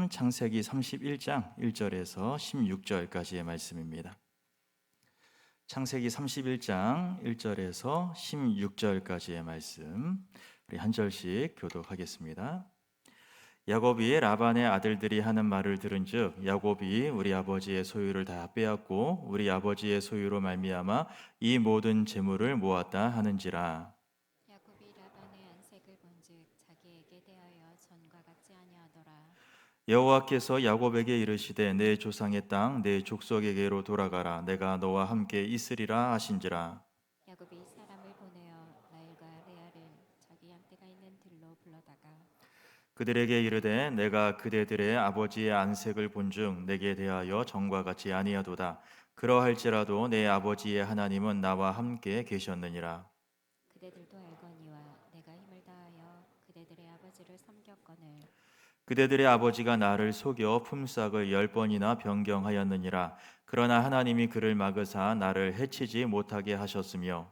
말씀은 창세기 31장 1절에서 16절까지의 말씀입니다. 창세기 31장 1절에서 16절까지의 말씀, 우리 한 절씩 교독하겠습니다. 야곱이 라반의 아들들이 하는 말을 들은즉 야곱이 우리 아버지의 소유를 다 빼앗고 우리 아버지의 소유로 말미암아 이 모든 재물을 모았다 하는지라. 야곱이 라반의 안색을 본즉 자기에게 대하여 전과 같지 아니하더라. 여호와께서 야곱에게 이르시되 내 조상의 땅 내 족속에게로 돌아가라. 내가 너와 함께 있으리라 하신지라. 야곱이 사람을 보내어 라헬과 레아를 자기 양떼가 있는 들로 불러다가 그들에게 이르되 내가 그대들의 아버지의 안색을 본즉 내게 대하여 전과 같지 아니하도다. 그러할지라도 내 아버지의 하나님은 나와 함께 계셨느니라. 그대들도 알거니와 내가 힘을 다하여 그대들의 아버지를 섬겼거늘 그대들의 아버지가 나를 속여 품삯을 10번이나 변경하였느니라. 그러나 하나님이 그를 막으사 나를 해치지 못하게 하셨으며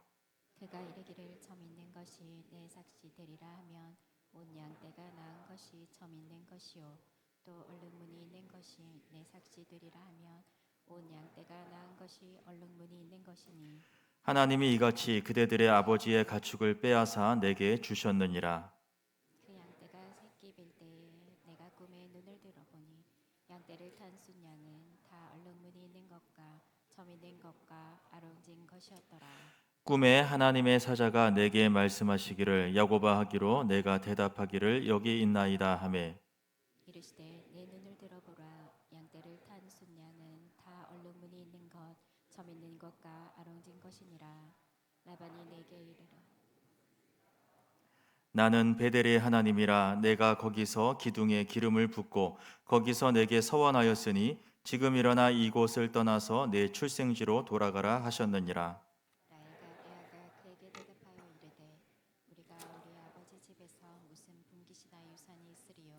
그가 이르기를 점 있는 것이 내 삭시 되리라 하면 온 양떼가 낳은 것이 점 있는 것이요 또 얼룩무늬 있는 것이 내 삭시 되리라 하면 온 양떼가 낳은 것이 얼룩무늬 있는 것이니 하나님이 이같이 그대들의 아버지의 가축을 빼앗아 내게 주셨느니라. 그 양떼가 새끼 빌 때에 내가 꿈에 눈을 들어보니 양떼를 탄 순양은 다 얼룩무늬 있는 것과 점 있는 것과 아롱진 것이었더라. 꿈에 하나님의 사자가 내게 말씀하시기를 야곱아 하기로 내가 대답하기를 여기 있나이다 하매 이르시되 내 눈을 들어보라. 양떼를 탄 순양은 다 얼룩무늬 있는 것, 점 있는 것과 아롱진 것이니라. 라반이 내게 이르러 나는 베델의 하나님이라. 내가 거기서 기둥에 기름을 붓고 거기서 내게 서원하였으니 지금 일어나 이곳을 떠나서 내 출생지로 돌아가라 하셨느니라. 라헬과 레아가 그에게 대답하여 이르되 우리가 우리 아버지 집에서 무슨 분깃이나 유산이 있으리요.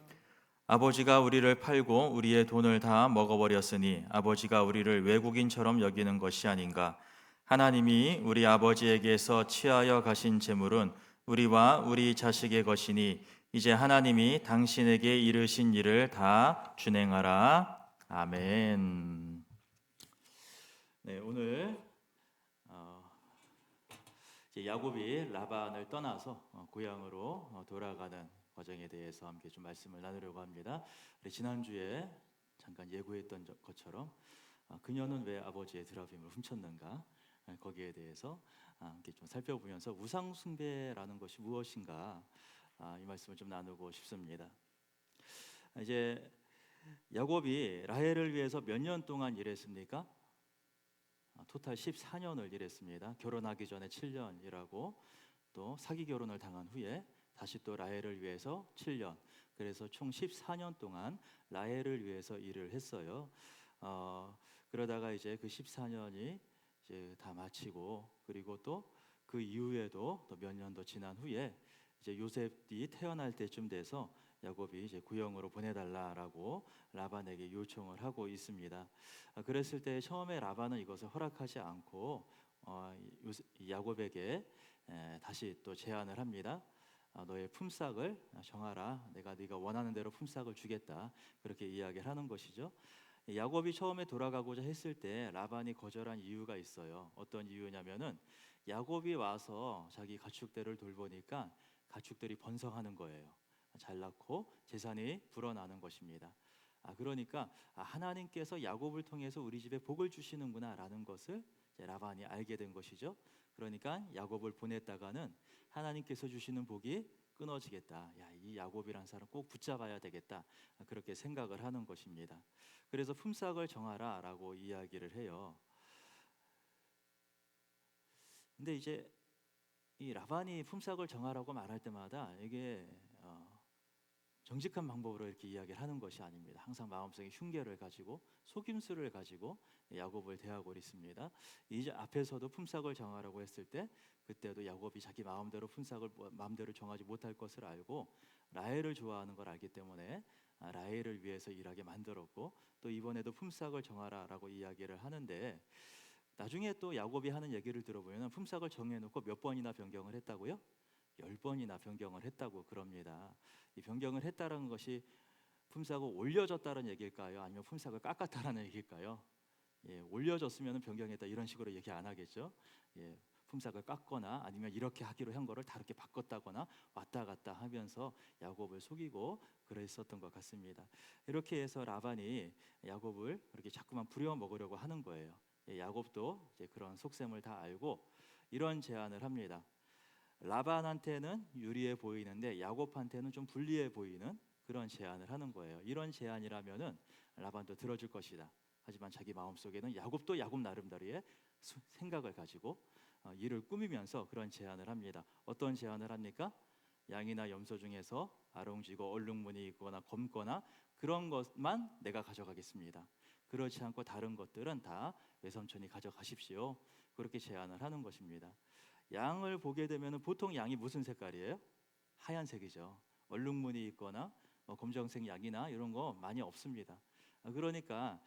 아버지가 우리를 팔고 우리의 돈을 다 먹어버렸으니 아버지가 우리를 외국인처럼 여기는 것이 아닌가. 하나님이 우리 아버지에게서 취하여 가신 재물은 우리와 우리 자식의 것이니 이제 하나님이 당신에게 이르신 일을 다 준행하라. 아멘. 네, 오늘 이제 야곱이 라반을 떠나서 고향으로 돌아가는 과정에 대해서 함께 좀 말씀을 나누려고 합니다. 우리 지난주에 잠깐 예고했던 것처럼 그녀는 왜 아버지의 드라빔을 훔쳤는가, 거기에 대해서 함께 좀 살펴보면서 우상 숭배라는 것이 무엇인가, 이 말씀을 좀 나누고 싶습니다. 이제 야곱이 라헬을 위해서 몇 년 동안 일했습니까? 토탈 14년을 일했습니다. 결혼하기 전에 7년 일하고 또 사기 결혼을 당한 후에 다시 또 라헬을 위해서 7년. 그래서 총 14년 동안 라헬을 위해서 일을 했어요. 그러다가 이제 그 14년이 이제 다 마치고 그리고 또 그 이후에도 또 몇 년 더 지난 후에 이제 요셉이 태어날 때쯤 돼서 야곱이 이제 구형으로 보내달라라고 라반에게 요청을 하고 있습니다. 그랬을 때 처음에 라반은 이것을 허락하지 않고 야곱에게 다시 또 제안을 합니다. 너의 품삯을 정하라. 내가 네가 원하는 대로 품삯을 주겠다. 그렇게 이야기를 하는 것이죠. 야곱이 처음에 돌아가고자 했을 때 라반이 거절한 이유가 있어요. 어떤 이유냐면은 야곱이 와서 자기 가축들을 돌보니까 가축들이 번성하는 거예요. 잘 낳고 재산이 불어나는 것입니다. 그러니까 하나님께서 야곱을 통해서 우리 집에 복을 주시는구나라는 것을 라반이 알게 된 것이죠. 그러니까 야곱을 보냈다가는 하나님께서 주시는 복이 끊어지겠다. 이 야곱이란 사람 꼭 붙잡아야 되겠다. 그렇게 생각을 하는 것입니다. 그래서 품삯을 정하라라고 이야기를 해요. 근데 이제 이 라반이 품삯을 정하라고 말할 때마다 이게 정직한 방법으로 이렇게 이야기를 하는 것이 아닙니다. 항상 마음속에 흉계를 가지고 속임수를 가지고 야곱을 대하고 있습니다. 이제 앞에서도 품삯을 정하라고 했을 때 그때도 야곱이 자기 마음대로 품삯을 마음대로 정하지 못할 것을 알고 라헬을 좋아하는 걸 알기 때문에 라헬을 위해서 일하게 만들었고 또 이번에도 품삯을 정하라라고 이야기를 하는데 나중에 또 야곱이 하는 얘기를 들어보면 품삯을 정해놓고 몇 번이나 변경을 했다고요? 10번이나 변경을 했다고 그럽니다. 이 변경을 했다는 것이 품삯을 올려줬다는 얘기일까요? 아니면 품삯을 깎았다라는 얘기일까요? 예, 올려줬으면 변경했다 이런 식으로 얘기 안 하겠죠. 예, 품삯을 깎거나 아니면 이렇게 하기로 한 거를 다르게 바꿨다거나 왔다 갔다 하면서 야곱을 속이고 그랬었던 것 같습니다. 이렇게 해서 라반이 야곱을 그렇게 자꾸만 부려 먹으려고 하는 거예요. 예, 야곱도 이제 그런 속셈을 다 알고 이런 제안을 합니다. 라반한테는 유리해 보이는데 야곱한테는 좀 불리해 보이는 그런 제안을 하는 거예요. 이런 제안이라면은 라반도 들어줄 것이다. 하지만 자기 마음속에는 야곱도 야곱 나름대로의 생각을 가지고 일을 꾸미면서 그런 제안을 합니다. 어떤 제안을 합니까? 양이나 염소 중에서 아롱지고 얼룩무늬 있거나 검거나 그런 것만 내가 가져가겠습니다. 그렇지 않고 다른 것들은 다 외삼촌이 가져가십시오. 그렇게 제안을 하는 것입니다. 양을 보게 되면 보통 양이 무슨 색깔이에요? 하얀색이죠. 얼룩무늬 있거나 검정색 양이나 이런 거 많이 없습니다. 그러니까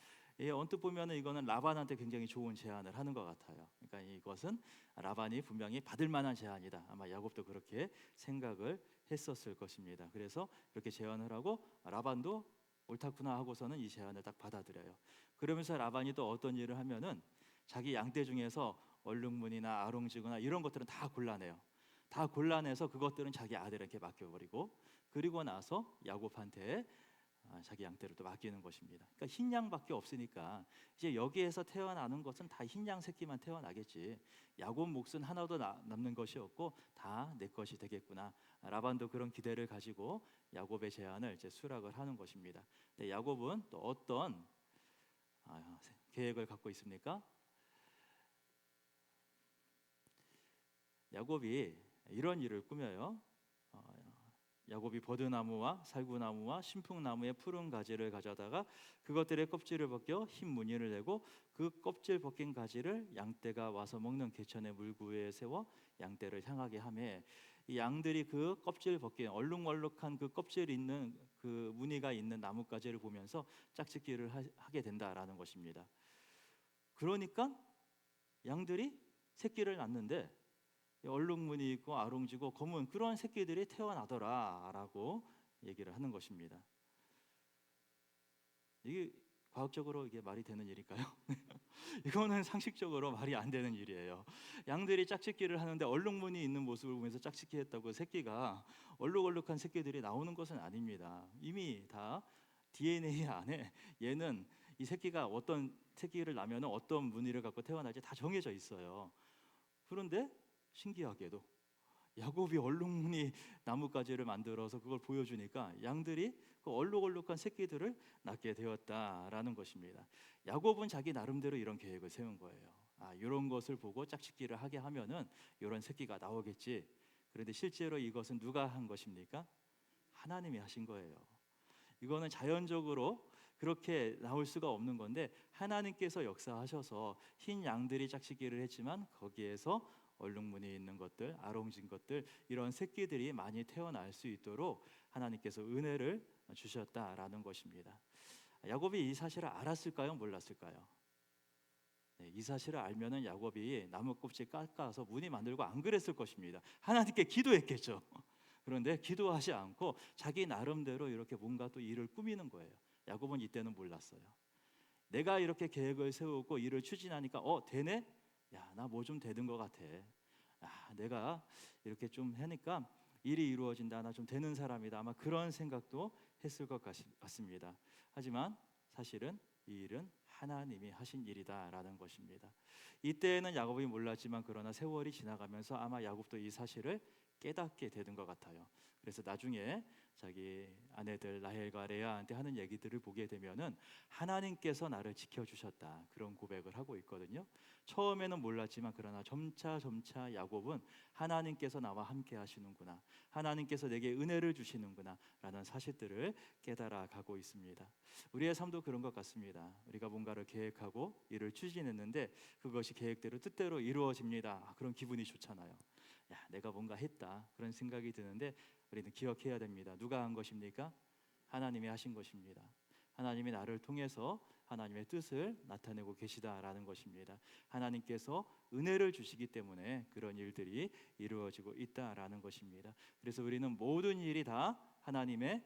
언뜻 보면 이거는 라반한테 굉장히 좋은 제안을 하는 것 같아요. 그러니까 이것은 라반이 분명히 받을 만한 제안이다. 아마 야곱도 그렇게 생각을 했었을 것입니다. 그래서 이렇게 제안을 하고 라반도 옳다구나 하고서는 이 제안을 딱 받아들여요. 그러면서 라반이 또 어떤 일을 하면은 자기 양떼 중에서 얼룩무늬나 아롱지거나 이런 것들은 다 골라내요. 다 골라내서 그것들은 자기 아들에게 맡겨버리고 그리고 나서 야곱한테 자기 양떼를 또 맡기는 것입니다. 그러니까 흰 양밖에 없으니까 이제 여기에서 태어나는 것은 다 흰 양 새끼만 태어나겠지. 야곱 몫은 하나도 남는 것이 없고 다 내 것이 되겠구나. 라반도 그런 기대를 가지고 야곱의 제안을 이제 수락을 하는 것입니다. 근데 야곱은 또 어떤 계획을 갖고 있습니까? 야곱이 이런 일을 꾸며요. 야곱이 버드나무와 살구나무와 신풍나무의 푸른 가지를 가져다가 그것들의 껍질을 벗겨 흰 무늬를 내고 그 껍질 벗긴 가지를 양떼가 와서 먹는 개천의 물구에 세워 양떼를 향하게 하며 이 양들이 그 껍질 벗긴 얼룩얼룩한 그 껍질 있는 그 무늬가 있는 나뭇가지를 보면서 짝짓기를 하게 된다라는 것입니다. 그러니까 양들이 새끼를 낳는데 얼룩무늬 있고 아롱지고 검은 그런 새끼들이 태어나더라라고 얘기를 하는 것입니다. 이게 과학적으로 이게 말이 되는 일일까요? 이거는 상식적으로 말이 안 되는 일이에요. 양들이 짝짓기를 하는데 얼룩무늬 있는 모습을 보면서 짝짓기 했다고 새끼가 얼룩얼룩한 새끼들이 나오는 것은 아닙니다. 이미 다 DNA 안에 얘는 이 새끼가 어떤 새끼를 낳으면 어떤 무늬를 갖고 태어날지 다 정해져 있어요. 그런데 신기하게도 야곱이 얼룩무늬 나뭇가지를 만들어서 그걸 보여주니까 양들이 그 얼룩얼룩한 새끼들을 낳게 되었다라는 것입니다. 야곱은 자기 나름대로 이런 계획을 세운 거예요. 이런 것을 보고 짝짓기를 하게 하면은 이런 새끼가 나오겠지. 그런데 실제로 이것은 누가 한 것입니까? 하나님이 하신 거예요. 이거는 자연적으로 그렇게 나올 수가 없는 건데 하나님께서 역사하셔서 흰 양들이 짝짓기를 했지만 거기에서 얼룩무늬 있는 것들, 아롱진 것들 이런 새끼들이 많이 태어날 수 있도록 하나님께서 은혜를 주셨다라는 것입니다. 야곱이 이 사실을 알았을까요? 몰랐을까요? 네, 이 사실을 알면은 야곱이 나무 껍질 깎아서 무늬 만들고 안 그랬을 것입니다. 하나님께 기도했겠죠. 그런데 기도하지 않고 자기 나름대로 이렇게 뭔가 또 일을 꾸미는 거예요. 야곱은 이때는 몰랐어요. 내가 이렇게 계획을 세우고 일을 추진하니까 되네? 야, 나 뭐 좀 되는 것 같아. 내가 이렇게 좀 하니까 일이 이루어진다. 나 좀 되는 사람이다. 아마 그런 생각도 했을 것 같습니다. 하지만 사실은 이 일은 하나님이 하신 일이다라는 것입니다. 이때는 야곱이 몰랐지만 그러나 세월이 지나가면서 아마 야곱도 이 사실을 깨닫게 되는 것 같아요. 그래서 나중에 자기 아내들 라헬과 레아한테 하는 얘기들을 보게 되면은 하나님께서 나를 지켜주셨다 그런 고백을 하고 있거든요. 처음에는 몰랐지만 그러나 점차 야곱은 하나님께서 나와 함께 하시는구나, 하나님께서 내게 은혜를 주시는구나 라는 사실들을 깨달아 가고 있습니다. 우리의 삶도 그런 것 같습니다. 우리가 뭔가를 계획하고 일을 추진했는데 그것이 계획대로 뜻대로 이루어집니다. 그런 기분이 좋잖아요. 야, 내가 뭔가 했다 그런 생각이 드는데 우리는 기억해야 됩니다. 누가 한 것입니까? 하나님이 하신 것입니다. 하나님이 나를 통해서 하나님의 뜻을 나타내고 계시다라는 것입니다. 하나님께서 은혜를 주시기 때문에 그런 일들이 이루어지고 있다라는 것입니다. 그래서 우리는 모든 일이 다 하나님의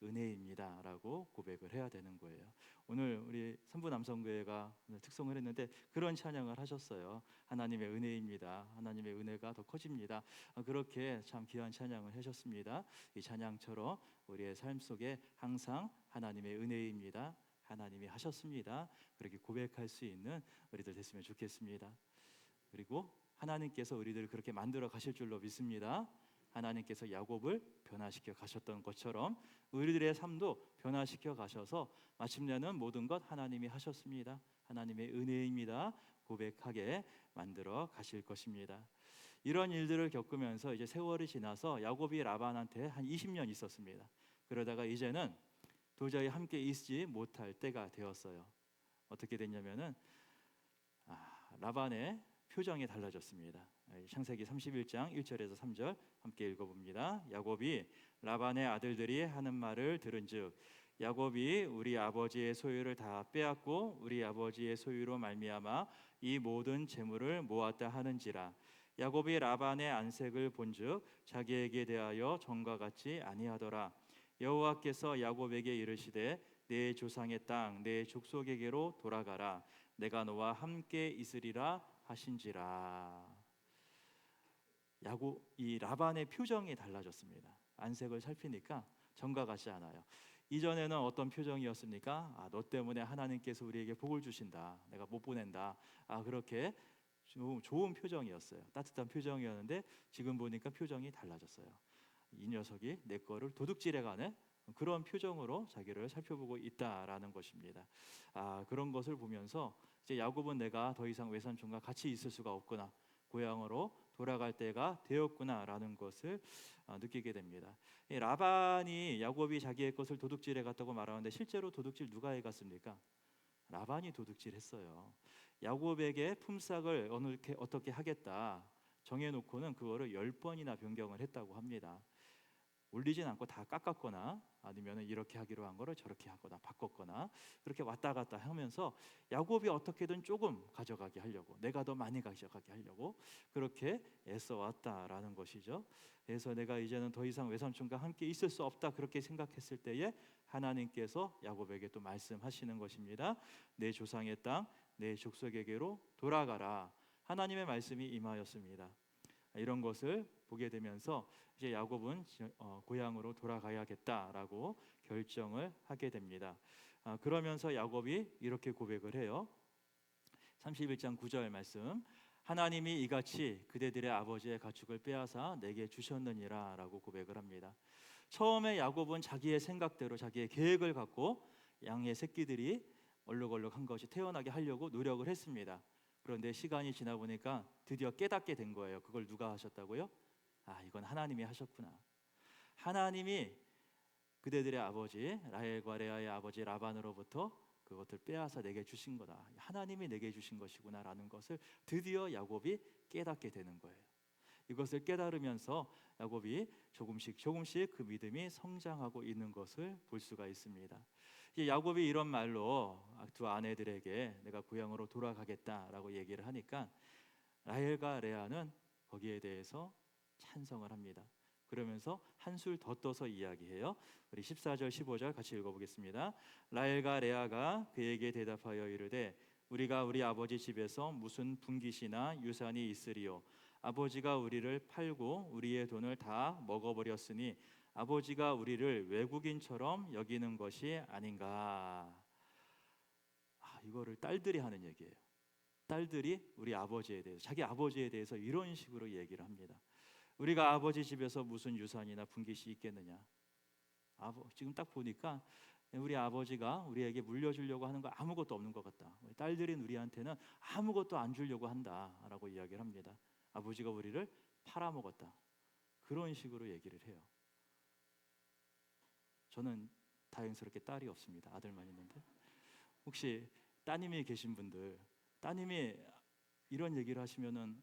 은혜입니다라고 고백을 해야 되는 거예요. 오늘 우리 선부 남성교회가 오늘 특송을 했는데 그런 찬양을 하셨어요. 하나님의 은혜입니다. 하나님의 은혜가 더 커집니다. 그렇게 참 귀한 찬양을 하셨습니다. 이 찬양처럼 우리의 삶 속에 항상 하나님의 은혜입니다. 하나님이 하셨습니다. 그렇게 고백할 수 있는 우리들 됐으면 좋겠습니다. 그리고 하나님께서 우리들을 그렇게 만들어 가실 줄로 믿습니다. 하나님께서 야곱을 변화시켜 가셨던 것처럼 우리들의 삶도 변화시켜 가셔서 마침내는 모든 것 하나님이 하셨습니다. 하나님의 은혜입니다. 고백하게 만들어 가실 것입니다. 이런 일들을 겪으면서 이제 세월이 지나서 야곱이 라반한테 한 20년 있었습니다. 그러다가 이제는 도저히 함께 있지 못할 때가 되었어요. 어떻게 됐냐면은 라반의 표정이 달라졌습니다. 창세기 31장 1절에서 3절 함께 읽어봅니다. 야곱이 라반의 아들들이 하는 말을 들은즉 야곱이 우리 아버지의 소유를 다 빼앗고 우리 아버지의 소유로 말미암아 이 모든 재물을 모았다 하는지라. 야곱이 라반의 안색을 본즉 자기에게 대하여 전과 같지 아니하더라. 여호와께서 야곱에게 이르시되 내 조상의 땅 내 족속에게로 돌아가라. 내가 너와 함께 있으리라 하신지라. 이 라반의 표정이 달라졌습니다. 안색을 살피니까 전과 같지 않아요. 이전에는 어떤 표정이었습니까? 너 때문에 하나님께서 우리에게 복을 주신다. 내가 못 보낸다. 그렇게 좋은 표정이었어요. 따뜻한 표정이었는데 지금 보니까 표정이 달라졌어요. 이 녀석이 내 거를 도둑질해가네. 그런 표정으로 자기를 살펴보고 있다라는 것입니다. 그런 것을 보면서 이제 야곱은 내가 더 이상 외삼촌과 같이 있을 수가 없구나. 고향으로 돌아갈 때가 되었구나라는 것을 느끼게 됩니다. 라반이 야곱이 자기의 것을 도둑질해 갔다고 말하는데 실제로 도둑질 누가 해갔습니까? 라반이 도둑질했어요. 야곱에게 품삯을 어떻게 하겠다 정해놓고는 그거를 10번이나 변경을 했다고 합니다. 올리진 않고 다 깎았거나 아니면 이렇게 하기로 한 거를 저렇게 하거나 바꿨거나 그렇게 왔다 갔다 하면서 야곱이 어떻게든 조금 가져가게 하려고, 내가 더 많이 가져가게 하려고 그렇게 애써 왔다라는 것이죠. 그래서 내가 이제는 더 이상 외삼촌과 함께 있을 수 없다 그렇게 생각했을 때에 하나님께서 야곱에게 또 말씀하시는 것입니다. 내 조상의 땅 내 족속에게로 돌아가라. 하나님의 말씀이 임하였습니다. 이런 것을 보게 되면서 이제 야곱은 고향으로 돌아가야겠다라고 결정을 하게 됩니다. 그러면서 야곱이 이렇게 고백을 해요. 31장 9절 말씀. 하나님이 이같이 그대들의 아버지의 가축을 빼앗아 내게 주셨느니라 라고 고백을 합니다. 처음에 야곱은 자기의 생각대로 자기의 계획을 갖고 양의 새끼들이 얼룩얼룩한 것이 태어나게 하려고 노력을 했습니다. 그런데 시간이 지나 보니까 드디어 깨닫게 된 거예요. 그걸 누가 하셨다고요? 이건 하나님이 하셨구나. 하나님이 그대들의 아버지 라헬과 레아의 아버지 라반으로부터 그것을 빼앗아 내게 주신 거다. 하나님이 내게 주신 것이구나라는 것을 드디어 야곱이 깨닫게 되는 거예요. 이것을 깨달으면서 야곱이 조금씩 그 믿음이 성장하고 있는 것을 볼 수가 있습니다. 야곱이 이런 말로 두 아내들에게 내가 고향으로 돌아가겠다라고 얘기를 하니까 라헬과 레아는 거기에 대해서 찬성을 합니다. 그러면서 한술 더 떠서 이야기해요. 우리 14절 15절 같이 읽어보겠습니다. 라헬과 레아가 그에게 대답하여 이르되 우리가 우리 아버지 집에서 무슨 분깃이나 유산이 있으리요. 아버지가 우리를 팔고 우리의 돈을 다 먹어버렸으니 아버지가 우리를 외국인처럼 여기는 것이 아닌가. 이거를 딸들이 하는 얘기예요. 딸들이 우리 아버지에 대해서, 자기 아버지에 대해서 이런 식으로 얘기를 합니다. 우리가 아버지 집에서 무슨 유산이나 분깃이 있겠느냐. 지금 딱 보니까 우리 아버지가 우리에게 물려주려고 하는 거 아무것도 없는 것 같다. 딸들인 우리한테는 아무것도 안 주려고 한다라고 이야기를 합니다. 아버지가 우리를 팔아먹었다. 그런 식으로 얘기를 해요. 저는 다행스럽게 딸이 없습니다. 아들만 있는데 혹시 따님이 계신 분들, 따님이 이런 얘기를 하시면은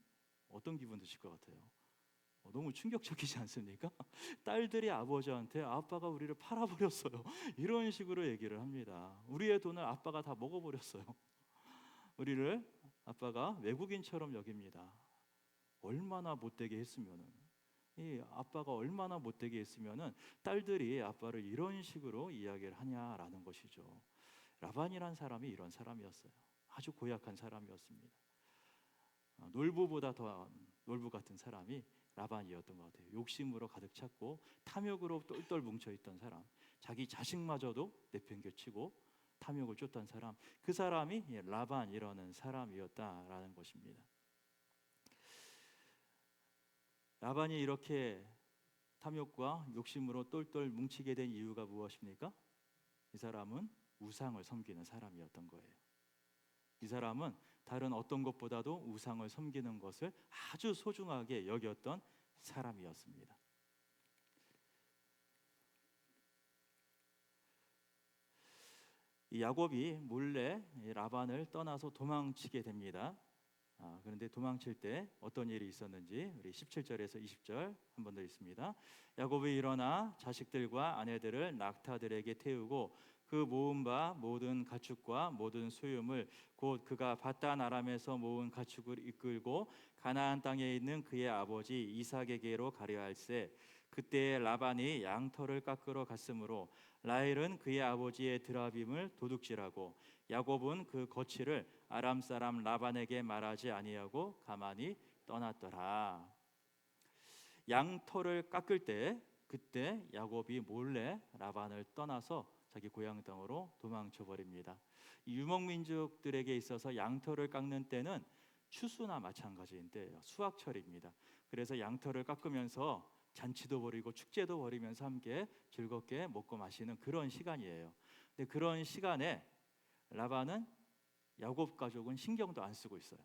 어떤 기분 드실 것 같아요? 너무 충격적이지 않습니까? 딸들이 아버지한테 아빠가 우리를 팔아버렸어요. 이런 식으로 얘기를 합니다. 우리의 돈을 아빠가 다 먹어버렸어요. 우리를 아빠가 외국인처럼 여깁니다. 얼마나 못되게 했으면은. 이 아빠가 얼마나 못되게 했으면은 딸들이 아빠를 이런 식으로 이야기를 하냐라는 것이죠. 라반이란 사람이 이런 사람이었어요. 아주 고약한 사람이었습니다. 놀부보다 더 놀부 같은 사람이 라반이었던 것 같아요. 욕심으로 가득 찼고 탐욕으로 똘똘 뭉쳐있던 사람, 자기 자식마저도 내팽개치고 탐욕을 쫓던 사람, 그 사람이 라반이라는 사람이었다라는 것입니다. 라반이 이렇게 탐욕과 욕심으로 똘똘 뭉치게 된 이유가 무엇입니까? 이 사람은 우상을 섬기는 사람이었던 거예요. 이 사람은 다른 어떤 것보다도 우상을 섬기는 것을 아주 소중하게 여겼던 사람이었습니다. 이 야곱이 몰래 라반을 떠나서 도망치게 됩니다. 그런데 도망칠 때 어떤 일이 있었는지 우리 17절에서 20절 한 번 더 있습니다. 야곱이 일어나 자식들과 아내들을 낙타들에게 태우고 그 모은 바 모든 가축과 모든 소유물 곧 그가 바단 아람에서 모은 가축을 이끌고 가나안 땅에 있는 그의 아버지 이삭에게로 가려 할세. 그때 라반이 양털을 깎으러 갔으므로 라헬은 그의 아버지의 드라빔을 도둑질하고 야곱은 그 거취를 아람 사람 라반에게 말하지 아니하고 가만히 떠났더라. 양털을 깎을 때 그때 야곱이 몰래 라반을 떠나서 자기 고향 땅으로 도망쳐 버립니다. 유목민족들에게 있어서 양털을 깎는 때는 추수나 마찬가지인 때예요. 수확철입니다. 그래서 양털을 깎으면서 잔치도 벌이고 축제도 벌이면서 함께 즐겁게 먹고 마시는 그런 시간이에요. 근데 그런 시간에 라반은 야곱 가족은 신경도 안 쓰고 있어요.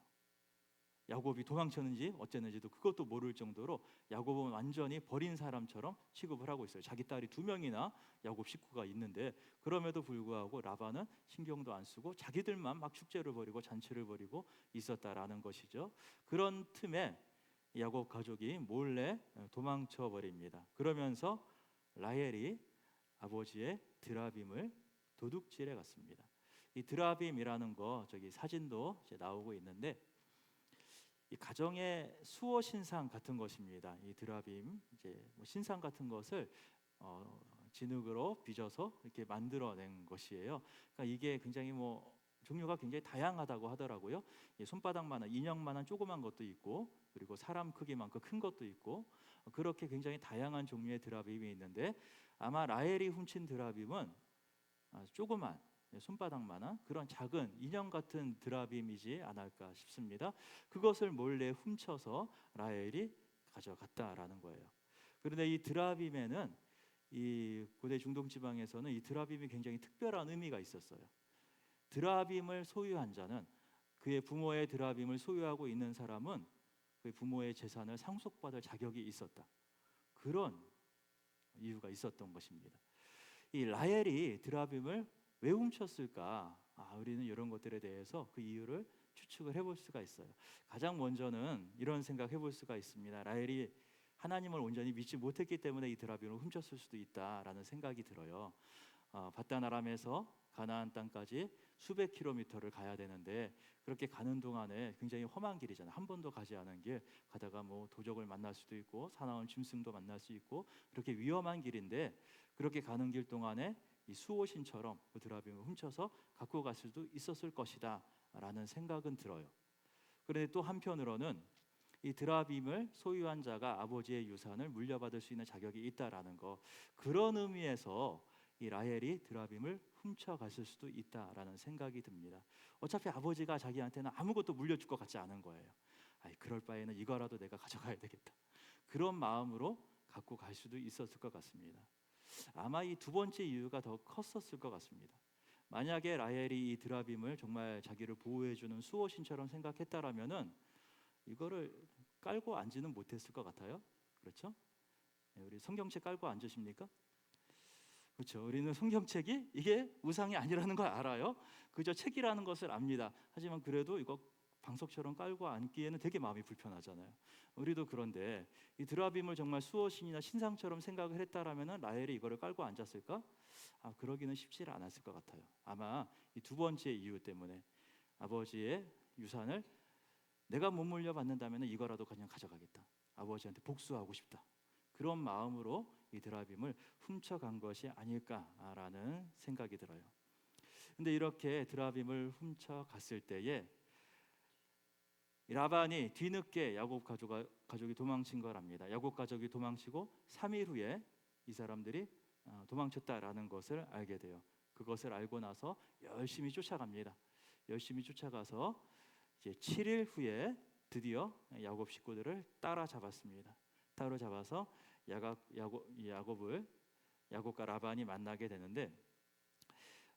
야곱이 도망쳤는지 어쨌는지도 그것도 모를 정도로 야곱은 완전히 버린 사람처럼 취급을 하고 있어요. 자기 딸이 2명이나 야곱 식구가 있는데 그럼에도 불구하고 라반은 신경도 안 쓰고 자기들만 막 축제를 벌이고 잔치를 벌이고 있었다라는 것이죠. 그런 틈에 야곱 가족이 몰래 도망쳐 버립니다. 그러면서 라헬이 아버지의 드라빔을 도둑질해 갔습니다. 이 드라빔이라는 거 저기 사진도 이제 나오고 있는데 이 가정의 수호 신상 같은 것입니다. 이 드라빔 이제 뭐 신상 같은 것을 진흙으로 빚어서 이렇게 만들어낸 것이에요. 그러니까 이게 굉장히 뭐 종류가 굉장히 다양하다고 하더라고요. 손바닥만한 인형만한 조그만 것도 있고 그리고 사람 크기만큼 큰 것도 있고 그렇게 굉장히 다양한 종류의 드라빔이 있는데 아마 라헬이 훔친 드라빔은 조그만 손바닥만한 그런 작은 인형 같은 드라빔이지 않을까 싶습니다. 그것을 몰래 훔쳐서 라헬이 가져갔다라는 거예요. 그런데 이 드라빔에는 이 고대 중동 지방에서는 이 드라빔이 굉장히 특별한 의미가 있었어요. 드라빔을 소유한 자는 그의 부모의 드라빔을 소유하고 있는 사람은 그의 부모의 재산을 상속받을 자격이 있었다. 그런 이유가 있었던 것입니다. 이 라헬이 드라빔을 왜 훔쳤을까? 우리는 이런 것들에 대해서 그 이유를 추측을 해볼 수가 있어요. 가장 먼저는 이런 생각 해볼 수가 있습니다. 라헬이 하나님을 온전히 믿지 못했기 때문에 이 드라빔을 훔쳤을 수도 있다라는 생각이 들어요. 바단 아람에서 가나안 땅까지 수백 킬로미터를 가야 되는데 그렇게 가는 동안에 굉장히 험한 길이잖아요. 한 번도 가지 않은 길 가다가 뭐 도적을 만날 수도 있고 사나운 짐승도 만날 수 있고 그렇게 위험한 길인데 그렇게 가는 길 동안에 이 수호신처럼 그 드라빔을 훔쳐서 갖고 갈 수도 있었을 것이다 라는 생각은 들어요. 그런데 또 한편으로는 이 드라빔을 소유한 자가 아버지의 유산을 물려받을 수 있는 자격이 있다라는 거, 그런 의미에서 이 라헬이 드라빔을 훔쳐갔을 수도 있다라는 생각이 듭니다. 어차피 아버지가 자기한테는 아무것도 물려줄 것 같지 않은 거예요. 그럴 바에는 이거라도 내가 가져가야 되겠다. 그런 마음으로 갖고 갈 수도 있었을 것 같습니다. 아마 이 두 번째 이유가 더 컸었을 것 같습니다. 만약에 라헬이 이 드라빔을 정말 자기를 보호해주는 수호신처럼 생각했다라면은 이거를 깔고 앉지는 못했을 것 같아요. 그렇죠? 우리 성경책 깔고 앉으십니까? 그렇죠. 우리는 성경책이 이게 우상이 아니라는 걸 알아요. 그저 책이라는 것을 압니다. 하지만 그래도 이거 방석처럼 깔고 앉기에는 되게 마음이 불편하잖아요. 우리도 그런데 이 드라빔을 정말 수호신이나 신상처럼 생각을 했다라면은 라헬이 이거를 깔고 앉았을까? 그러기는 쉽지 않았을 것 같아요. 아마 이 두 번째 이유 때문에 아버지의 유산을 내가 못 물려받는다면 이거라도 그냥 가져가겠다. 아버지한테 복수하고 싶다. 그런 마음으로 이 드라빔을 훔쳐간 것이 아닐까라는 생각이 들어요. 근데 이렇게 드라빔을 훔쳐갔을 때에 라반이 뒤늦게 야곱 가족이 도망친 거랍니다. 야곱 가족이 도망치고 3일 후에 이 사람들이 도망쳤다라는 것을 알게 돼요. 그것을 알고 나서 열심히 쫓아갑니다. 열심히 쫓아가서 이제 7일 후에 드디어 야곱 식구들을 따라잡았습니다. 따라잡아서 야곱과 라반이 만나게 되는데,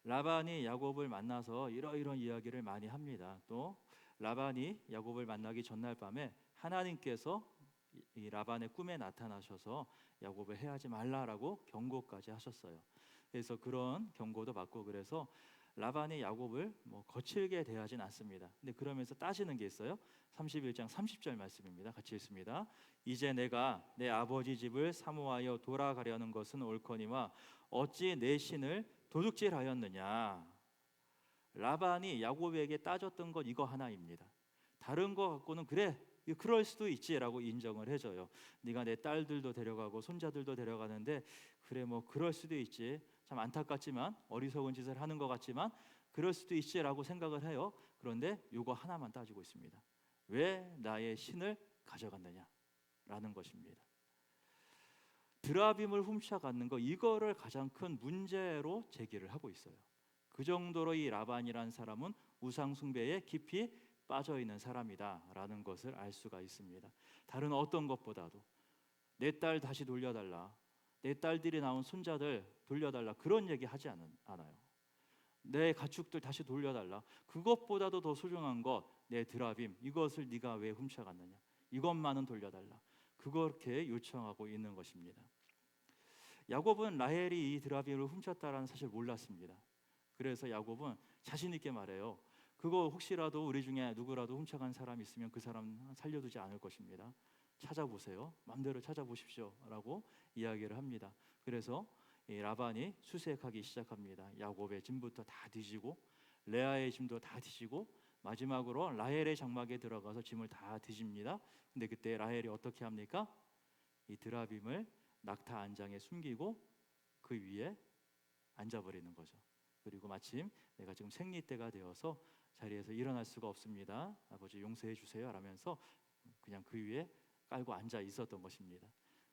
라반이 야곱을 만나서 이러이러한 이야기를 많이 합니다. 또 라반이 야곱을 만나기 전날 밤에 하나님께서 이 라반의 꿈에 나타나셔서 야곱을 해하지 말라라고 경고까지 하셨어요. 그래서 그런 경고도 받고, 그래서 라반이 야곱을 거칠게 대하진 않습니다. 근데 그러면서 따지는 게 있어요. 31장 30절 말씀입니다. 같이 읽습니다. 이제 내가 내 아버지 집을 사모하여 돌아가려는 것은 옳거니와 어찌 내 신을 도둑질하였느냐. 라반이 야곱에게 따졌던 것 이거 하나입니다. 다른 거 갖고는 그래, 그럴 수도 있지라고 인정을 해줘요. 네가 내 딸들도 데려가고 손자들도 데려가는데 그래 그럴 수도 있지. 참 안타깝지만 어리석은 짓을 하는 것 같지만 그럴 수도 있지라고 생각을 해요. 그런데 이거 하나만 따지고 있습니다. 왜 나의 신을 가져갔느냐라는 것입니다. 드라빔을 훔쳐갔는 거, 이거를 가장 큰 문제로 제기를 하고 있어요. 그 정도로 이 라반이라는 사람은 우상 숭배에 깊이 빠져 있는 사람이다라는 것을 알 수가 있습니다. 다른 어떤 것보다도 내 딸 다시 돌려달라, 내 딸들이 낳은 손자들 돌려달라, 그런 얘기 하지 않아요. 내 가축들 다시 돌려달라, 그것보다도 더 소중한 것 내 드라빔, 이것을 네가 왜 훔쳐갔느냐, 이것만은 돌려달라, 그렇게 요청하고 있는 것입니다. 야곱은 라헬이 이 드라빔을 훔쳤다라는 사실을 몰랐습니다. 그래서 야곱은 자신 있게 말해요. 그거 혹시라도 우리 중에 누구라도 훔쳐간 사람이 있으면 그 사람 살려두지 않을 것입니다. 찾아보세요. 마음대로 찾아보십시오 라고 이야기를 합니다. 그래서 이 라반이 수색하기 시작합니다. 야곱의 짐부터 다 뒤지고 레아의 짐도 다 뒤지고 마지막으로 라헬의 장막에 들어가서 짐을 다 뒤집니다. 근데 그때 라헬이 어떻게 합니까? 이 드라빔을 낙타 안장에 숨기고 그 위에 앉아버리는 거죠. 그리고 마침 내가 지금 생리 때가 되어서 자리에서 일어날 수가 없습니다. 아버지 용서해 주세요 라면서 그냥 그 위에 깔고 앉아 있었던 것입니다.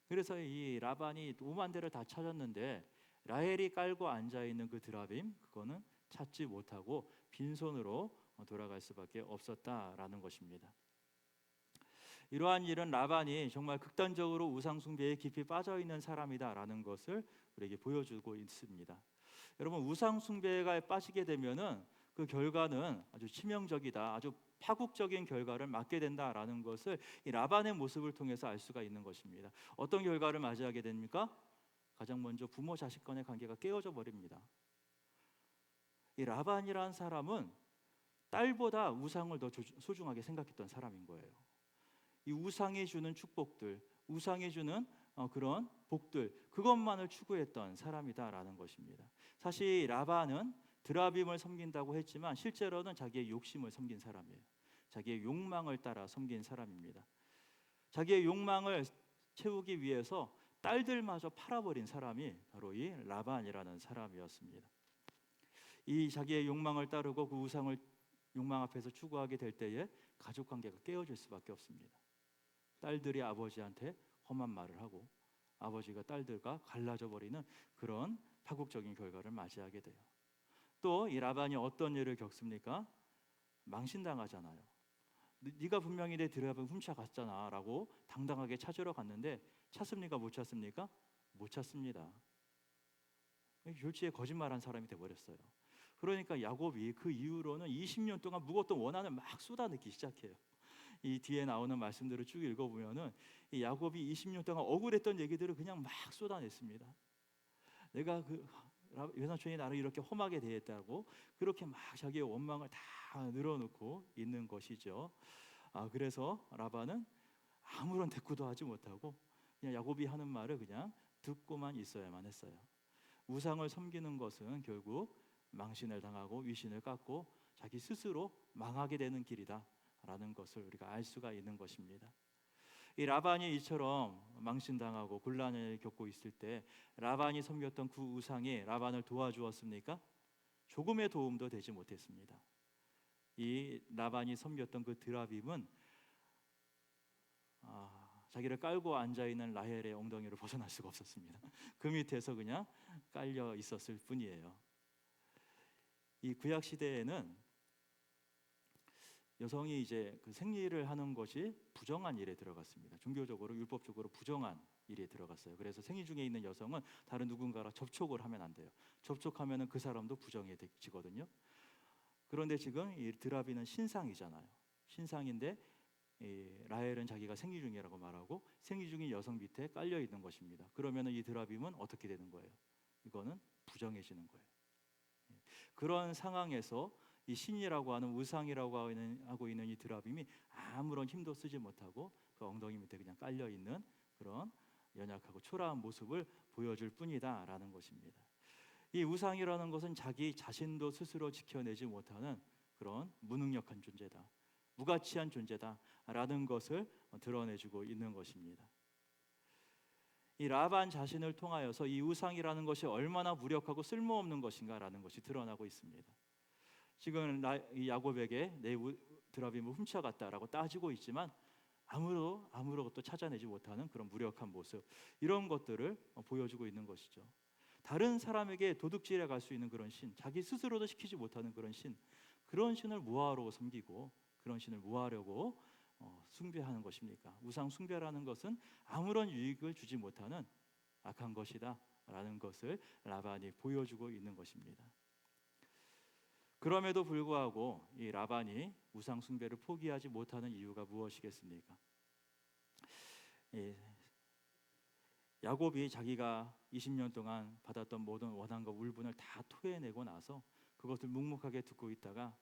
그래서 이 라반이 오만 대를 다 찾았는데 라헬이 깔고 앉아 있는 그 드라빔, 그거는 찾지 못하고 빈손으로 돌아갈 수밖에 없었다라는 것입니다. 이러한 일은 라반이 정말 극단적으로 우상 숭배에 깊이 빠져 있는 사람이다라는 것을 우리에게 보여주고 있습니다. 여러분, 우상 숭배에 빠지게 되면은 그 결과는 아주 치명적이다, 아주 파국적인 결과를 맞게 된다라는 것을 이 라반의 모습을 통해서 알 수가 있는 것입니다. 어떤 결과를 맞이하게 됩니까? 가장 먼저 부모 자식 간의 관계가 깨어져 버립니다. 이 라반이라는 사람은 딸보다 우상을 더 소중하게 생각했던 사람인 거예요. 이 우상이 주는 축복들, 우상이 주는 그런 복들, 그것만을 추구했던 사람이다라는 것입니다. 사실 라반은 드라빔을 섬긴다고 했지만 실제로는 자기의 욕심을 섬긴 사람이에요. 자기의 욕망을 따라 섬긴 사람입니다. 자기의 욕망을 채우기 위해서 딸들마저 팔아버린 사람이 바로 이 라반이라는 사람이었습니다. 이 자기의 욕망을 따르고 그 우상을 욕망 앞에서 추구하게 될 때에 가족 관계가 깨어질 수밖에 없습니다. 딸들이 아버지한테 험한 말을 하고 아버지가 딸들과 갈라져 버리는 그런 파국적인 결과를 맞이하게 돼요. 또 이 라반이 어떤 일을 겪습니까? 망신당하잖아요. 네가 분명히 내 드라빔 훔쳐갔잖아 라고 당당하게 찾으러 갔는데 찾습니까? 못 찾습니까? 못 찾습니다. 졸지에 거짓말한 사람이 돼버렸어요. 그러니까 야곱이 그 이후로는 20년 동안 묵었던 원한을 막 쏟아내기 시작해요. 이 뒤에 나오는 말씀들을 쭉 읽어보면은 이 야곱이 20년 동안 억울했던 얘기들을 그냥 막 쏟아냈습니다. 내가 외삼촌이 나를 이렇게 험하게 대했다고 그렇게 막 자기의 원망을 다 늘어놓고 있는 것이죠. 그래서 라반은 아무런 대꾸도 하지 못하고 그냥 야곱이 하는 말을 그냥 듣고만 있어야만 했어요. 우상을 섬기는 것은 결국 망신을 당하고 위신을 깎고 자기 스스로 망하게 되는 길이다 라는 것을 우리가 알 수가 있는 것입니다. 이 라반이 이처럼 망신당하고 곤란을 겪고 있을 때 라반이 섬겼던 그 우상이 라반을 도와주었습니까? 조금의 도움도 되지 못했습니다. 이 라반이 섬겼던 그 드라빔은 자기를 깔고 앉아있는 라헬의 엉덩이를 벗어날 수가 없었습니다. 그 밑에서 그냥 깔려 있었을 뿐이에요. 이 구약 시대에는 여성이 이제 그 생리를 하는 것이 부정한 일에 들어갔습니다. 종교적으로 율법적으로 부정한 일에 들어갔어요. 그래서 생리 중에 있는 여성은 다른 누군가랑 접촉을 하면 안 돼요. 접촉하면은 그 사람도 부정해지거든요. 그런데 지금 이 드라비는 신상이잖아요. 신상인데 이 라헬은 자기가 생리 중이라고 말하고 생리 중인 여성 밑에 깔려 있는 것입니다. 그러면은 이 드라빔은 어떻게 되는 거예요? 이거는 부정해지는 거예요. 그런 상황에서 이 신이라고 하는 우상이라고 하고 있는 이 드라빔이 아무런 힘도 쓰지 못하고 그 엉덩이 밑에 그냥 깔려 있는 그런 연약하고 초라한 모습을 보여줄 뿐이다라는 것입니다. 이 우상이라는 것은 자기 자신도 스스로 지켜내지 못하는 그런 무능력한 존재다, 무가치한 존재다라는 것을 드러내주고 있는 것입니다. 이 라반 자신을 통하여서 이 우상이라는 것이 얼마나 무력하고 쓸모없는 것인가라는 것이 드러나고 있습니다. 지금 이 야곱에게 내 드라빔을 훔쳐갔다라고 따지고 있지만 아무것도 찾아내지 못하는 그런 무력한 모습, 이런 것들을 보여주고 있는 것이죠. 다른 사람에게 도둑질해 갈 수 있는 그런 신, 자기 스스로도 시키지 못하는 그런 신, 그런 신을 뭐하러 섬기고 그런 신을 뭐하려고 숭배하는 것입니까? 우상 숭배라는 것은 아무런 유익을 주지 못하는 악한 것이다 라는 것을 라반이 보여주고 있는 것입니다. 그럼에도 불구하고 이 라반이 우상 숭배를 포기하지 못하는 이유가 무엇이겠습니까? 야곱이 자기가 20년 동안 받았던 모든 원한과 울분을 다 토해내고 나서 그것을 묵묵하게 듣고 있다가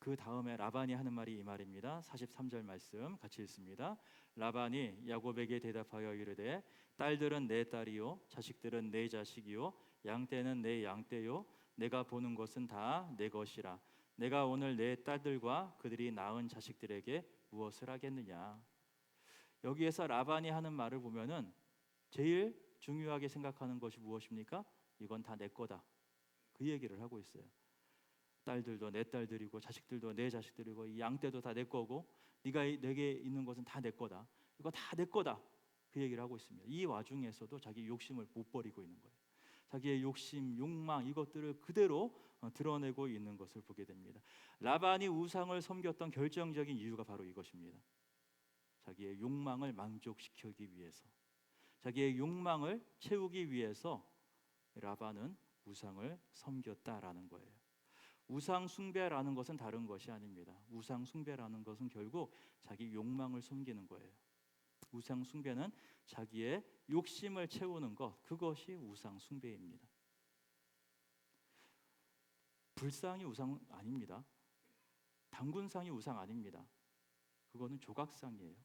그 다음에 라반이 하는 말이 이 말입니다. 43절 말씀 같이 읽습니다. 라반이 야곱에게 대답하여 이르되 딸들은 내 딸이요 자식들은 내 자식이요 양떼는 내 양떼요 내가 보는 것은 다 내 것이라. 내가 오늘 내 딸들과 그들이 낳은 자식들에게 무엇을 하겠느냐. 여기에서 라반이 하는 말을 보면은 제일 중요하게 생각하는 것이 무엇입니까? 이건 다 내 거다, 그 얘기를 하고 있어요. 딸들도 내 딸들이고 자식들도 내 자식들이고 이 양떼도 다 내 거고 네가 내게 있는 것은 다 내 거다, 이거 다 내 거다, 그 얘기를 하고 있습니다. 이 와중에서도 자기 욕심을 못 버리고 있는 거예요. 자기의 욕심, 욕망, 이것들을 그대로 드러내고 있는 것을 보게 됩니다. 라반이 우상을 섬겼던 결정적인 이유가 바로 이것입니다. 자기의 욕망을 만족시키기 위해서, 자기의 욕망을 채우기 위해서 라반은 우상을 섬겼다라는 거예요. 우상 숭배라는 것은 다른 것이 아닙니다. 우상 숭배라는 것은 결국 자기 욕망을 숨기는 거예요. 우상 숭배는 자기의 욕심을 채우는 것, 그것이 우상 숭배입니다. 불상이 우상 아닙니다. 당군상이 우상 아닙니다. 그거는 조각상이에요.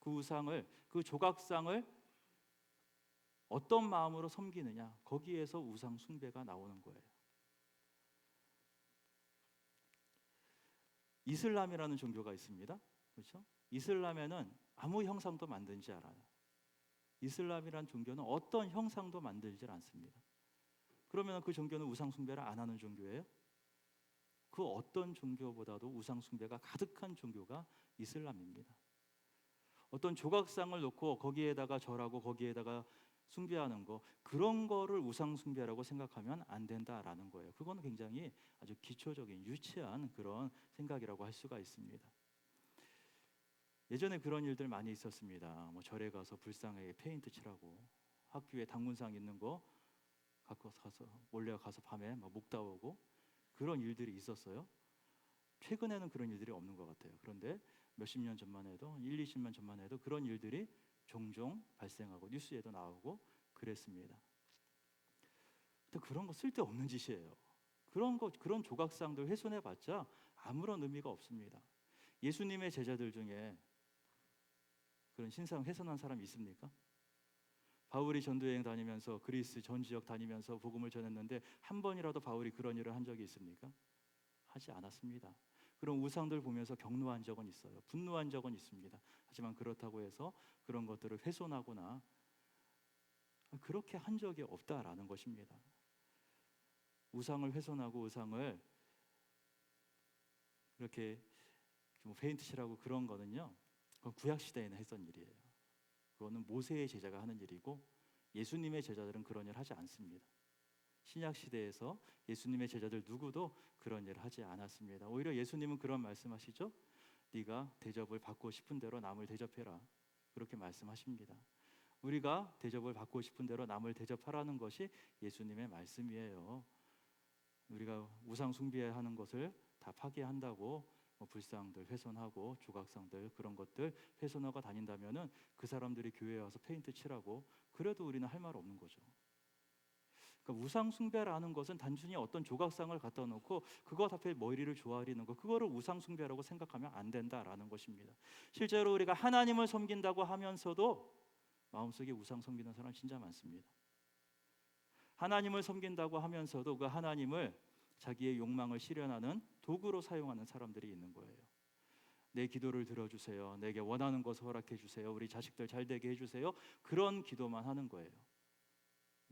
그 조각상을 어떤 마음으로 섬기느냐, 거기에서 우상 숭배가 나오는 거예요. 이슬람이라는 종교가 있습니다. 그렇죠? 이슬람에는 아무 형상도 만들지 않아요. 이슬람이라는 종교는 어떤 형상도 만들지 않습니다. 그러면 그 종교는 우상 숭배를 안 하는 종교예요? 그 어떤 종교보다도 우상 숭배가 가득한 종교가 이슬람입니다. 어떤 조각상을 놓고 거기에다가 절하고 거기에다가 숭배하는 거, 그런 거를 우상 숭배라고 생각하면 안 된다라는 거예요. 그거는 굉장히 아주 기초적인 유치한 그런 생각이라고 할 수가 있습니다. 예전에 그런 일들 많이 있었습니다. 뭐 절에 가서 불상에 페인트 칠하고, 학교에 당군상 있는 거 갖고 가서 몰래 가서 밤에 막 목 따오고, 그런 일들이 있었어요. 최근에는 그런 일들이 없는 것 같아요. 그런데 몇십 년 전만 해도, 20년 전만 해도 그런 일들이 종종 발생하고 뉴스에도 나오고 그랬습니다. 근데 그런 거 쓸데없는 짓이에요. 그런 조각상들 훼손해봤자 아무런 의미가 없습니다. 예수님의 제자들 중에 그런 신상 훼손한 사람이 있습니까? 바울이 전도여행 다니면서 그리스 전 지역 다니면서 복음을 전했는데 한 번이라도 바울이 그런 일을 한 적이 있습니까? 하지 않았습니다. 그런 우상들 보면서 격노한 적은 있어요. 분노한 적은 있습니다. 하지만 그렇다고 해서 그런 것들을 훼손하거나 그렇게 한 적이 없다라는 것입니다. 우상을 훼손하고 우상을 이렇게 뭐 페인트 칠하고 그런 거는요, 그건 구약 시대에는 했던 일이에요. 그거는 모세의 제자가 하는 일이고 예수님의 제자들은 그런 일 하지 않습니다. 신약 시대에서 예수님의 제자들 누구도 그런 일을 하지 않았습니다. 오히려 예수님은 그런 말씀하시죠. 네가 대접을 받고 싶은 대로 남을 대접해라. 그렇게 말씀하십니다. 우리가 대접을 받고 싶은 대로 남을 대접하라는 것이 예수님의 말씀이에요. 우리가 우상 숭배하는 것을 다 파괴한다고 불상들 훼손하고 조각상들 그런 것들 훼손하고 다닌다면은 그 사람들이 교회에 와서 페인트 칠하고 그래도 우리는 할 말 없는 거죠. 그러니까 우상 숭배라는 것은 단순히 어떤 조각상을 갖다 놓고 그것 앞에 머리를 조아리는 것, 그거를 우상 숭배라고 생각하면 안 된다라는 것입니다. 실제로 우리가 하나님을 섬긴다고 하면서도 마음속에 우상 섬기는 사람 진짜 많습니다. 하나님을 섬긴다고 하면서도 그 하나님을 자기의 욕망을 실현하는 도구로 사용하는 사람들이 있는 거예요. 내 기도를 들어주세요. 내게 원하는 것을 허락해 주세요. 우리 자식들 잘 되게 해주세요. 그런 기도만 하는 거예요.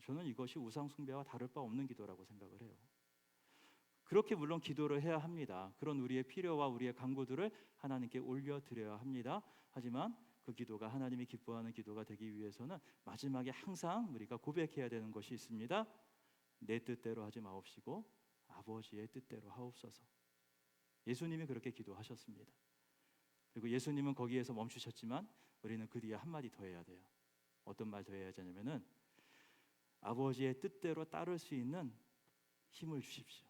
저는 이것이 우상 숭배와 다를 바 없는 기도라고 생각을 해요. 그렇게 물론 기도를 해야 합니다. 그런 우리의 필요와 우리의 간구들을 하나님께 올려드려야 합니다. 하지만 그 기도가 하나님이 기뻐하는 기도가 되기 위해서는 마지막에 항상 우리가 고백해야 되는 것이 있습니다. 내 뜻대로 하지 마옵시고 아버지의 뜻대로 하옵소서. 예수님이 그렇게 기도하셨습니다. 그리고 예수님은 거기에서 멈추셨지만 우리는 그 뒤에 한마디 더 해야 돼요. 어떤 말 더 해야 되냐면은 아버지의 뜻대로 따를 수 있는 힘을 주십시오.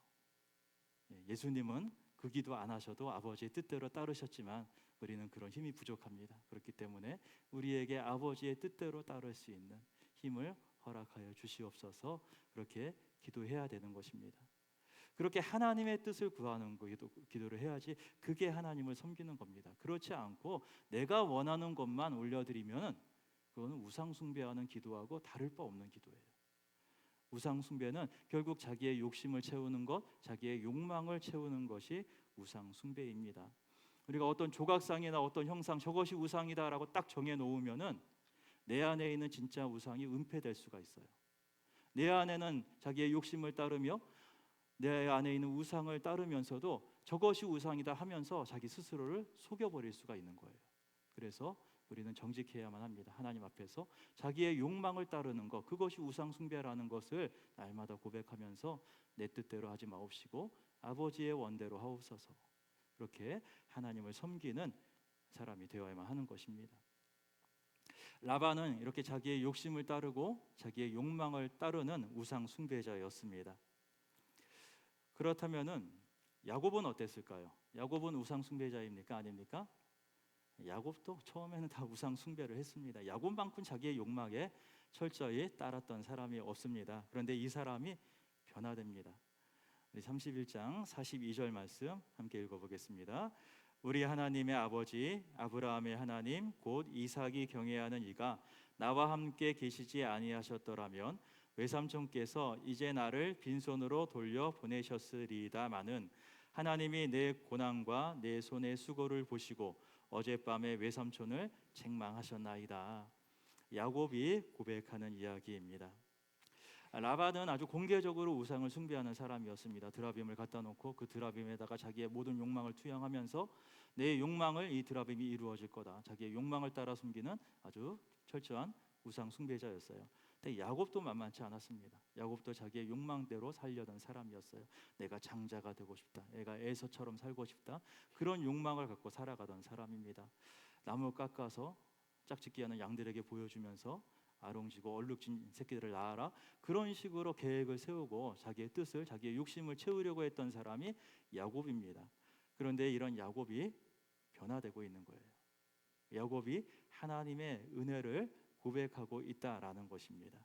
예수님은 그 기도 안 하셔도 아버지의 뜻대로 따르셨지만 우리는 그런 힘이 부족합니다. 그렇기 때문에 우리에게 아버지의 뜻대로 따를 수 있는 힘을 허락하여 주시옵소서. 그렇게 기도해야 되는 것입니다. 그렇게 하나님의 뜻을 구하는 기도를 해야지 그게 하나님을 섬기는 겁니다. 그렇지 않고 내가 원하는 것만 올려드리면 그거는 우상 숭배하는 기도하고 다를 바 없는 기도예요. 우상 숭배는 결국 자기의 욕심을 채우는 것, 자기의 욕망을 채우는 것이 우상 숭배입니다. 우리가 어떤 조각상이나 어떤 형상 저것이 우상이다라고 딱 정해 놓으면은 내 안에 있는 진짜 우상이 은폐될 수가 있어요. 내 안에는 자기의 욕심을 따르며 내 안에 있는 우상을 따르면서도 저것이 우상이다 하면서 자기 스스로를 속여버릴 수가 있는 거예요. 그래서 우리는 정직해야만 합니다. 하나님 앞에서 자기의 욕망을 따르는 것, 그것이 우상 숭배라는 것을 날마다 고백하면서 내 뜻대로 하지 마옵시고 아버지의 원대로 하옵소서. 그렇게 하나님을 섬기는 사람이 되어야만 하는 것입니다. 라반은 이렇게 자기의 욕심을 따르고 자기의 욕망을 따르는 우상 숭배자였습니다. 그렇다면은 야곱은 어땠을까요? 야곱은 우상 숭배자입니까? 아닙니까? 야곱도 처음에는 다 우상 숭배를 했습니다. 야곱만큼 자기의 욕망에 철저히 따랐던 사람이 없습니다. 그런데 이 사람이 변화됩니다. 우리 31장 42절 말씀 함께 읽어보겠습니다. 우리 하나님의 아버지 아브라함의 하나님 곧 이삭이 경외하는 이가 나와 함께 계시지 아니하셨더라면 외삼촌께서 이제 나를 빈손으로 돌려 보내셨으리다마는 하나님이 내 고난과 내 손의 수고를 보시고 어젯밤에 외삼촌을 책망하셨나이다. 야곱이 고백하는 이야기입니다. 라반은 아주 공개적으로 우상을 숭배하는 사람이었습니다. 드라빔을 갖다 놓고 그 드라빔에다가 자기의 모든 욕망을 투영하면서 내 욕망을 이 드라빔이 이루어질 거다. 자기의 욕망을 따라 숨기는 아주 철저한 우상 숭배자였어요. 근데 야곱도 만만치 않았습니다. 야곱도 자기의 욕망대로 살려던 사람이었어요. 내가 장자가 되고 싶다. 내가 에서처럼 살고 싶다. 그런 욕망을 갖고 살아가던 사람입니다. 나무 깎아서 짝짓기 하는 양들에게 보여주면서 아롱지고 얼룩진 새끼들을 낳아라. 그런 식으로 계획을 세우고 자기의 뜻을, 자기의 욕심을 채우려고 했던 사람이 야곱입니다. 그런데 이런 야곱이 변화되고 있는 거예요. 야곱이 하나님의 은혜를 고백하고 있다라는 것입니다.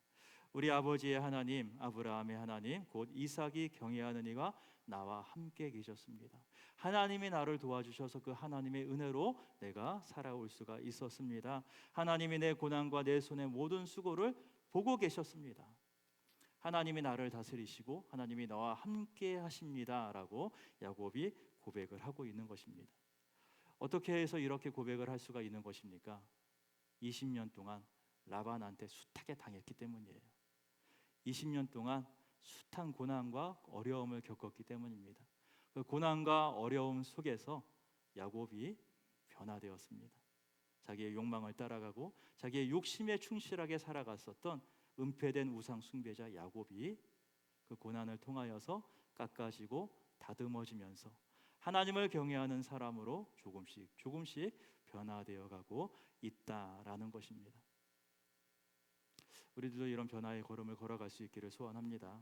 우리 아버지의 하나님, 아브라함의 하나님, 곧 이삭이 경외하는 이가 나와 함께 계셨습니다. 하나님이 나를 도와주셔서 그 하나님의 은혜로 내가 살아올 수가 있었습니다. 하나님이 내 고난과 내 손의 모든 수고를 보고 계셨습니다. 하나님이 나를 다스리시고 하나님이 나와 함께 하십니다라고 야곱이 고백을 하고 있는 것입니다. 어떻게 해서 이렇게 고백을 할 수가 있는 것입니까? 20년 동안 라반한테 숱하게 당했기 때문이에요. 20년 동안 숱한 고난과 어려움을 겪었기 때문입니다. 그 고난과 어려움 속에서 야곱이 변화되었습니다. 자기의 욕망을 따라가고 자기의 욕심에 충실하게 살아갔었던 은폐된 우상 숭배자 야곱이 그 고난을 통하여서 깎아지고 다듬어지면서 하나님을 경외하는 사람으로 조금씩 변화되어 가고 있다라는 것입니다. 우리들도 이런 변화의 걸음을 걸어갈 수 있기를 소원합니다.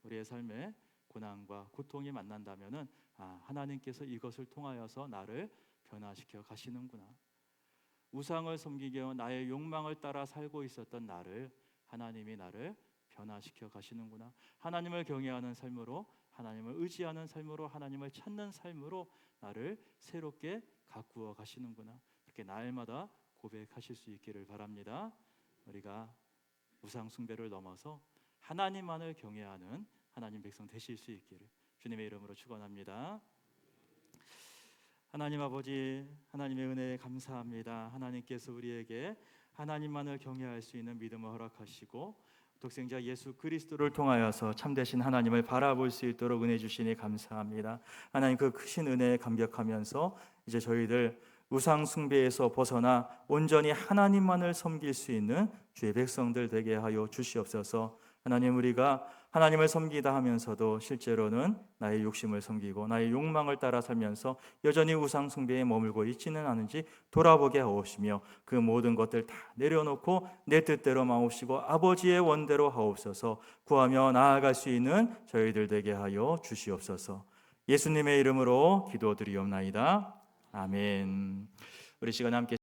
우리의 삶에 고난과 고통이 만난다면은 하나님께서 이것을 통하여서 나를 변화시켜 가시는구나. 우상을 섬기기 위해 나의 욕망을 따라 살고 있었던 나를 하나님이 나를 변화시켜 가시는구나. 하나님을 경외하는 삶으로, 하나님을 의지하는 삶으로, 하나님을 찾는 삶으로 나를 새롭게 가꾸어 가시는구나. 그렇게 날마다 고백하실 수 있기를 바랍니다. 우리가 우상 숭배를 넘어서 하나님만을 경외하는 하나님 백성 되실 수 있기를 주님의 이름으로 축원합니다. 하나님 아버지, 하나님의 은혜에 감사합니다. 하나님께서 우리에게 하나님만을 경외할 수 있는 믿음을 허락하시고 독생자 예수 그리스도를 통하여서 참되신 하나님을 바라볼 수 있도록 은혜 주시니 감사합니다. 하나님 그 크신 은혜에 감격하면서 이제 저희들 우상 숭배에서 벗어나 온전히 하나님만을 섬길 수 있는 주의 백성들 되게 하여 주시옵소서. 하나님, 우리가 하나님을 섬기다 하면서도 실제로는 나의 욕심을 섬기고 나의 욕망을 따라 살면서 여전히 우상 숭배에 머물고 있지는 않은지 돌아보게 하옵시며 그 모든 것들 다 내려놓고 내 뜻대로 마옵시고 아버지의 원대로 하옵소서. 구하며 나아갈 수 있는 저희들 되게 하여 주시옵소서. 예수님의 이름으로 기도드리옵나이다. 아멘. 우리 시간 함께